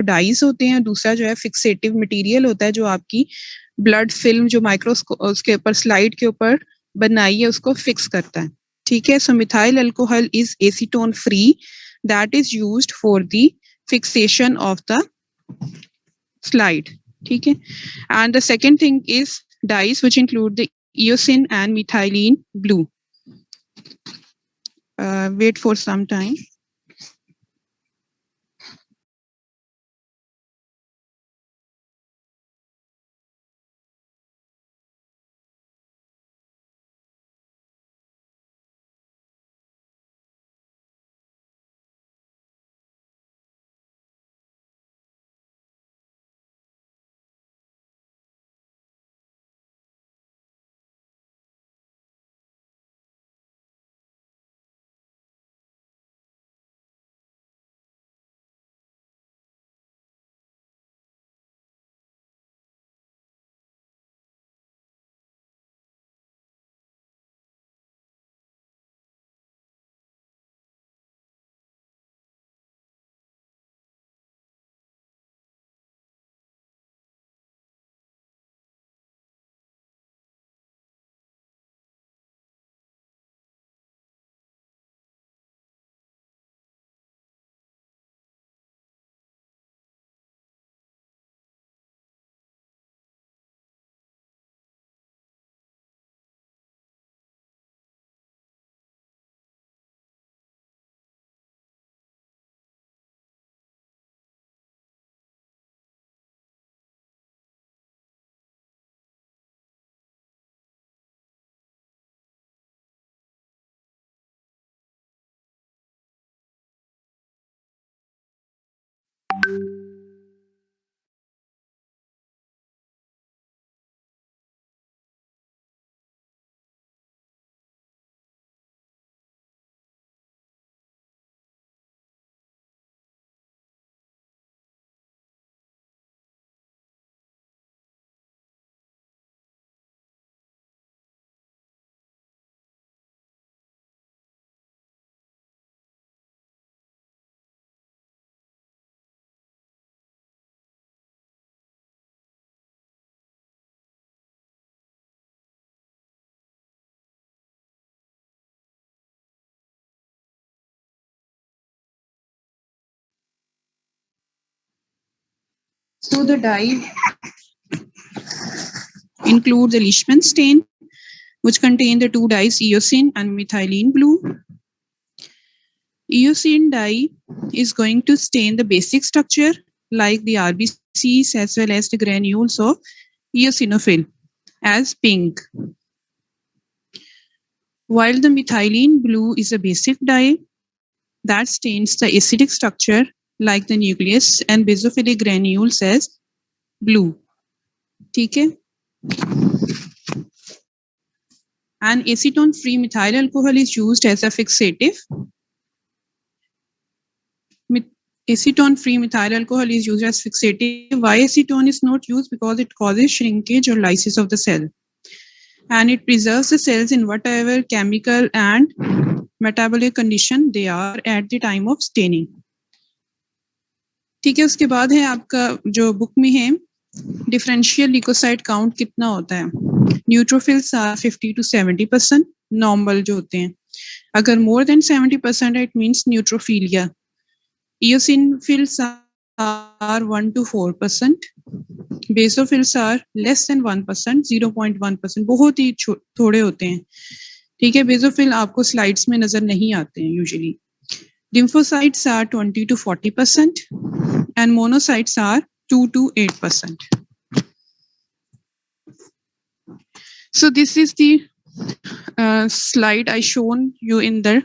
Dies होते हैं, दूसरा जो है फिक्सेटिव मटेरियल होता है जो आपकी ब्लड फिल्म जो माइक्रोस्कोप उसके ऊपर स्लाइड के ऊपर बनाई है उसको फिक्स करता है। ठीक है, so methyl alcohol is acetone free that is used for the fixation of the slide. ठीक है, and the second thing is dyes which include the eosin and methylene blue. Wait for some time. So the dye includes the Leishman stain, which contain the two dyes eosin and methylene blue. Eosin dye is going to stain the basic structure like the RBCs as well as the granules of eosinophil as pink. While the methylene blue is a basic dye that stains the acidic structure like the nucleus and basophilic granules as blue. ठीक है? And acetone-free methyl alcohol is used as a fixative. Acetone-free methyl alcohol is used as fixative. Why acetone is not used? Because it causes shrinkage or lysis of the cell. And it preserves the cells in whatever chemical and metabolic condition they are at the time of staining. ठीक है, उसके बाद है आपका जो book में है differential leucocyte count कितना होता है. न्यूट्रोफिल्स आर 50 to 70%, नॉर्मल जो होते हैं. अगर more than 70% it means न्यूट्रोफिलिया. eosinophils are 1 to 4%. basophils are less than 1%, 0.1%, बहुत ही थोड़े होते हैं. ठीक है, बेसोफिल आपको स्लाइड्स में नजर नहीं आते हैं usually. lymphocytes are 20 to 40% and monocytes are 2 to 8%. So this is the slide I shown you in the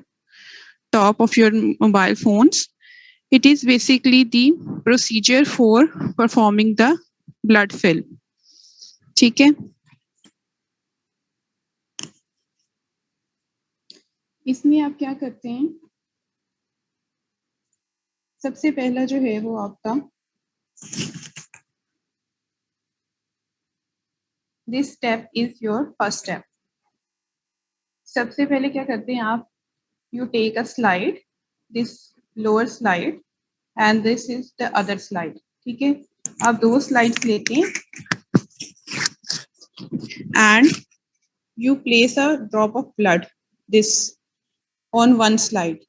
top of your mobile phones. It is basically the procedure for performing the blood fill. ठीक है, इसमें आप क्या करते हैं, सबसे पहला जो है वो आपका this step is your first step. सबसे पहले क्या करते हैं आप, you take a slide, this lower slide and this is the other slide. ठीक है, आप 2 स्लाइड्स लेते हैं and you place a drop of blood this on one slide.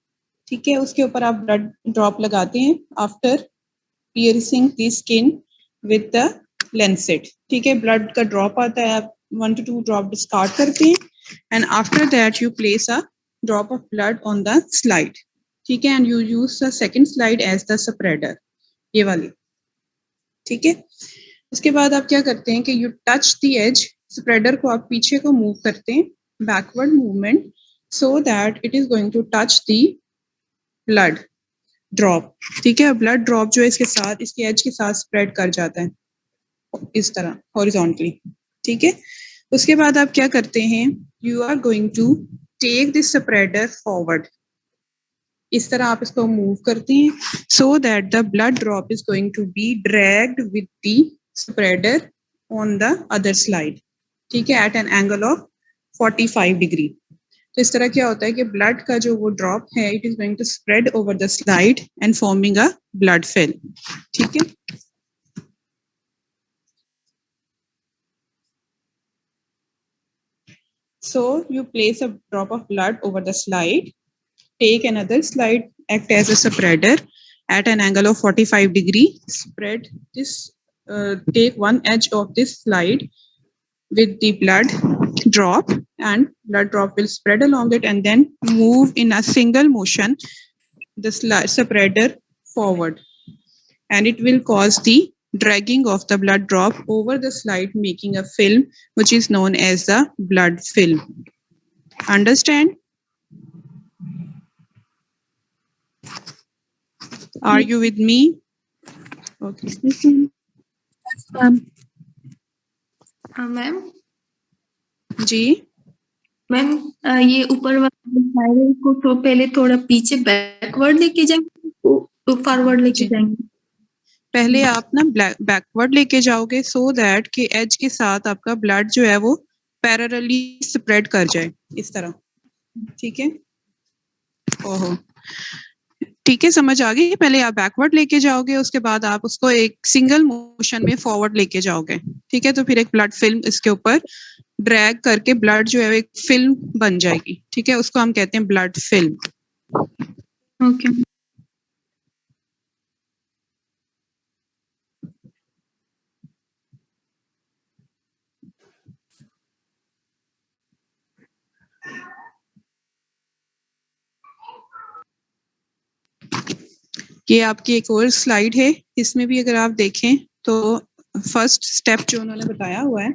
ठीक है, उसके ऊपर आप ब्लड ड्रॉप लगाते हैं after piercing the skin with the Lancet. ठीक है, ब्लड का ड्रॉप आता है, आप 1 to 2 ड्रॉप डिस्कार्ड करते हैं and after that you place a drop of blood on the slide. ठीक है, and you use the second slide as the spreader, ये वाली। ठीक है, उसके बाद आप क्या करते हैं कि you touch the edge, spreader को आप पीछे को मूव करते हैं, backward movement, so that it is going to touch the blood drop. ठीक है, ब्लड ड्रॉप जो है इसके साथ, इसके एज के साथ स्प्रेड कर जाता है इस तरह हॉरिजॉन्टली। ठीक है, उसके बाद आप क्या करते हैं, you are going to take this spreader forward, इस तरह आप इसको मूव करते हैं so that the blood drop is going to be dragged with the spreader on the other slide. ठीक है, at an angle of 45 degree. तो इस तरह क्या होता है कि ब्लड का जो वो ड्रॉप है, it is going to spread over the slide and forming a blood film. ठीक है, so you place a drop of blood over the slide, take another slide, act as a spreader at an angle of 45 degree, spread this, take one edge of this slide with the blood drop, and blood drop will spread along it and then move in a single motion the spreader forward, and it will cause the dragging of the blood drop over the slide, making a film which is known as the blood film. Understand? Are you with me? Okay. Ma'am ji ma'am, ये ऊपर वाला slide को तो पहले थोड़ा पीछे backward लेके जाएंगे तो फॉरवर्ड लेके जी। जाएंगे? पहले आप ना बैकवर्ड लेके जाओगे सो दैट कि एज के साथ आपका ब्लड जो है वो पैरेलली स्प्रेड कर जाए इस तरह। ठीक है, ओहो, ठीक है, समझ आ गई। पहले आप बैकवर्ड लेके जाओगे, उसके बाद आप उसको एक सिंगल मोशन में फॉरवर्ड लेके जाओगे। ठीक है, तो फिर एक ब्लड फिल्म इसके ऊपर ड्रैग करके ब्लड जो है एक फिल्म बन जाएगी। ठीक है, उसको हम कहते हैं ब्लड फिल्म। ओके। ये आपकी एक और स्लाइड है, इसमें भी अगर आप देखें तो फर्स्ट स्टेप जो उन्होंने बताया हुआ है,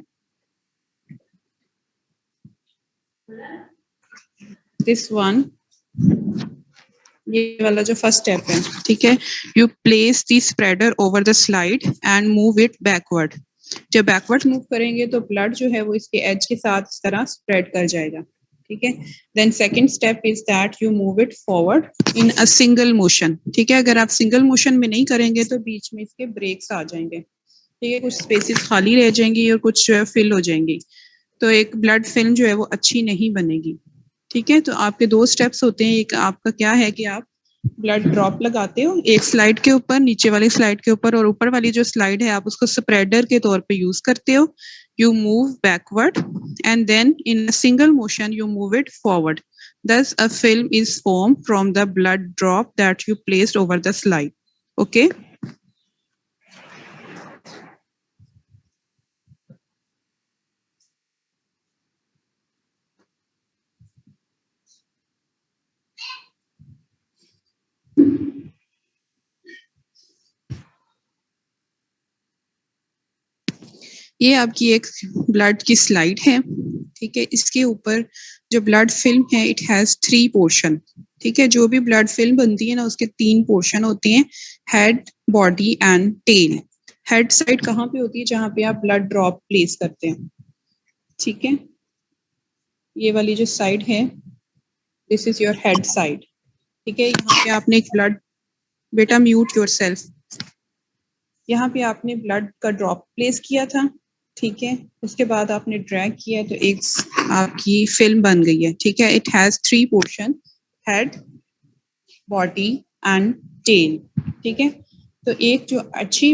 दिस वन, ये वाला जो फर्स्ट स्टेप है। ठीक है, you place the spreader over the slide and move it backward. जब बैकवर्ड मूव करेंगे तो ब्लड जो है वो इसके एज के साथ इस तरह स्प्रेड कर जाएगा। ठीक है, then second step is that you move it forward in a single motion. ठीक है, अगर आप सिंगल मोशन में नहीं करेंगे तो बीच में इसके ब्रेक्स आ जाएंगे। ठीक है, कुछ स्पेसेस खाली रह जाएंगी और कुछ जो है फिल हो जाएंगी, तो एक ब्लड फिल्म जो है वो अच्छी नहीं बनेगी। ठीक है, तो आपके 2 स्टेप्स होते हैं। एक आपका क्या है कि आप ब्लड ड्रॉप लगाते हो एक स्लाइड के ऊपर, नीचे वाली स्लाइड के ऊपर, और ऊपर वाली जो स्लाइड है आप उसको स्प्रेडर के तौर पे यूज करते हो। You move backward and then in a single motion you move it forward, thus a film is formed from the blood drop that you placed over the slide. Okay, ये आपकी एक blood की slide है। ठीक है, इसके ऊपर जो ब्लड फिल्म है इट हैज 3 पोर्शन। ठीक है, जो भी ब्लड फिल्म बनती है ना उसके 3 पोर्शन होते हैं, head, body and tail. Head side कहाँ पे होती है, जहाँ पे आप ब्लड ड्रॉप प्लेस करते हैं। ठीक है, ये वाली जो साइड है, this is your head side. ठीक है, यहाँ पे आपने एक ब्लड, बेटा म्यूट योरसेल्फ, यहाँ पे आपने ब्लड का ड्रॉप प्लेस किया था। ठीक है, उसके बाद आपने ड्रैग किया तो एक आपकी फिल्म बन गई है। ठीक है, it has 3 portion, head, body and tail. ठीक है, तो एक जो अच्छी